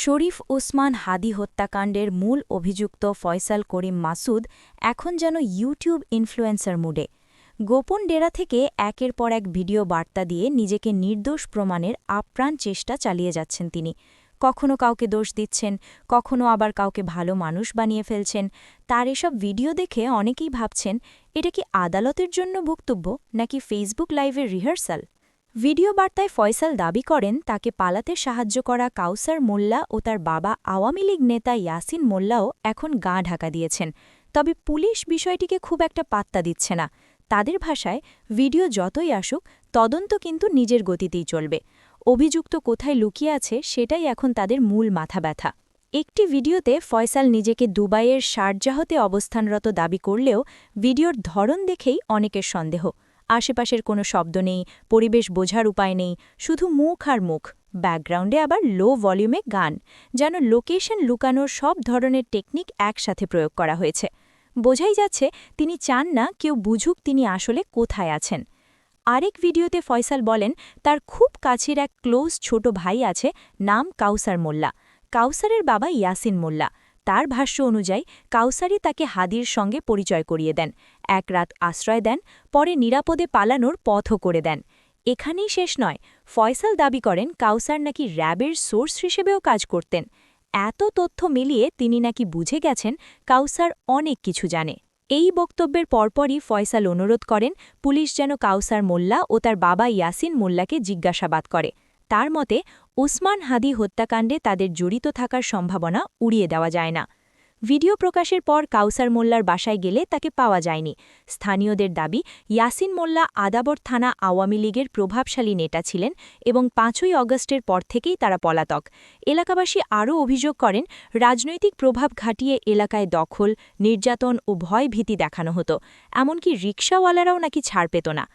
শরীফ ওসমান হাদি হত্যাকাণ্ডের মূল অভিযুক্ত ফয়সাল করিম মাসুদ এখন যেন ইউটিউব ইনফ্লুয়েন্সার মুডে। গোপন ডেরা থেকে একের পর এক ভিডিও বার্তা দিয়ে নিজেকে নির্দোষ প্রমাণের আপ্রাণ চেষ্টা চালিয়ে যাচ্ছেন তিনি। কখনো কাউকে দোষ দিচ্ছেন, কখনো আবার কাউকে ভালো মানুষ বানিয়ে ফেলছেন। তার এসব ভিডিও দেখে অনেকেই ভাবছেন, এটা কি আদালতের জন্য বক্তব্য নাকি ফেসবুক লাইভের রিহার্সাল। ভিডিও বার্তায় ফয়সাল দাবি করেন তাকে পালাতে সাহায্য করা কাউসার মোল্লা ও তার বাবা আওয়ামী লীগ নেতা ইয়াসিন মোল্লাও এখন গা ঢাকা দিয়েছেন। তবে পুলিশ বিষয়টিকে খুব একটা পাত্তা দিচ্ছে না। তাদের ভাষায় ভিডিও যতই আসুক, তদন্ত কিন্তু নিজের গতিতেই চলবে। অভিযুক্ত কোথায় লুকিয়ে আছে সেটাই এখন তাদের মূল মাথা ব্যথা। একটি ভিডিওতে ফয়সাল নিজেকে দুবাইয়ের শারজাহতে অবস্থানরত দাবি করলেও ভিডিওর ধরন দেখেই অনেকের সন্দেহ। আশেপাশের কোনো শব্দ নেই, পরিবেশ বোঝার উপায় নেই, শুধু মুখ আর মুখ। ব্যাকগ্রাউন্ডে আবার লো ভলিউমে গান, যেন লোকেশন লুকানোর সব ধরনের টেকনিক একসাথে প্রয়োগ করা হয়েছে। বোঝাই যাচ্ছে তিনি চান না কেউ বুঝুক তিনি আসলে কোথায় আছেন। আরেক ভিডিওতে ফয়সাল বলেন তার খুব কাছের এক ক্লোজ ছোট ভাই আছে, নাম কাউসার মোল্লা। কাউসারের বাবা ইয়াসিন মোল্লা। তার ভাষ্য অনুযায়ী কাউসারই তাকে হাদির সঙ্গে পরিচয় করিয়ে দেন, এক রাত আশ্রয় দেন, পরে নিরাপদে পালানোর পথও করে দেন। এখানেই শেষ নয়, ফয়সাল দাবি করেন কাউসার নাকি র্যাবের সোর্স হিসেবেও কাজ করতেন। এত তথ্য মিলিয়ে তিনি নাকি বুঝে গেছেন কাউসার অনেক কিছু জানে। এই বক্তব্যের পরপরই ফয়সাল অনুরোধ করেন পুলিশ যেন কাউসার মোল্লা ও তার বাবা ইয়াসিন মোল্লাকে জিজ্ঞাসাবাদ করে। তার মতে ওসমান হাদি হত্যাকাণ্ডে তাদের জড়িত থাকার সম্ভাবনা উড়িয়ে দেওয়া যায় না। ভিডিও প্রকাশের পর কাউসার মোল্লার বাসায় গেলে তাকে পাওয়া যায়নি। স্থানীয়দের দাবি ইয়াসিন মোল্লা আদাবর থানা আওয়ামী লীগের প্রভাবশালী নেতা ছিলেন এবং ৫ই অগস্টের পর থেকেই তারা পলাতক। এলাকাবাসী আরও অভিযোগ করেন রাজনৈতিক প্রভাব খাটিয়ে এলাকায় দখল, নির্যাতন ও ভয়ভীতি দেখানো হতো, এমনকি রিকশাওয়ালারাও নাকি ছাড় পেত না।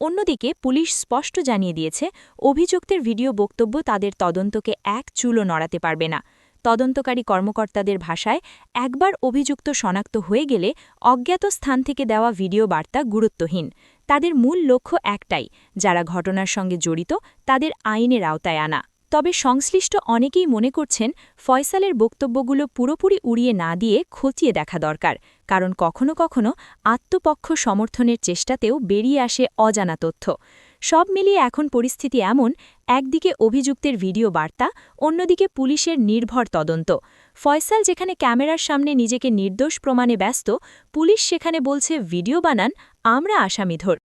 অন্যদিকে পুলিশ স্পষ্ট জানিয়ে দিয়েছে অভিযুক্তের ভিডিও বক্তব্য তাদের তদন্তকে এক চুলও নড়াতে পারবে না। তদন্তকারী কর্মকর্তাদের ভাষায় একবার অভিযুক্ত শনাক্ত হয়ে গেলে অজ্ঞাত স্থান থেকে দেওয়া ভিডিও বার্তা গুরুত্বহীন। তাদের মূল লক্ষ্য একটাই, যারা ঘটনার সঙ্গে জড়িত তাদের আইনের আওতায় আনা। তবে সংশ্লিষ্ট অনেকেই মনে করছেন ফয়সালের বক্তব্যগুলো পুরোপুরি উড়িয়ে না দিয়ে খতিয়ে দেখা দরকার, কারণ কখনো কখনো আত্মপক্ষ সমর্থনের চেষ্টাতেও বেরিয়ে আসে অজানা তথ্য। সব মিলিয়ে এখন পরিস্থিতি এমন, একদিকে অভিযুক্তের ভিডিও বার্তা, অন্যদিকে পুলিশের নির্ভর তদন্ত। ফয়সাল যেখানে ক্যামেরার সামনে নিজেকে নির্দোষ প্রমাণে ব্যস্ত, পুলিশ সেখানে বলছে ভিডিও বানান, আমরা আসামি ধর।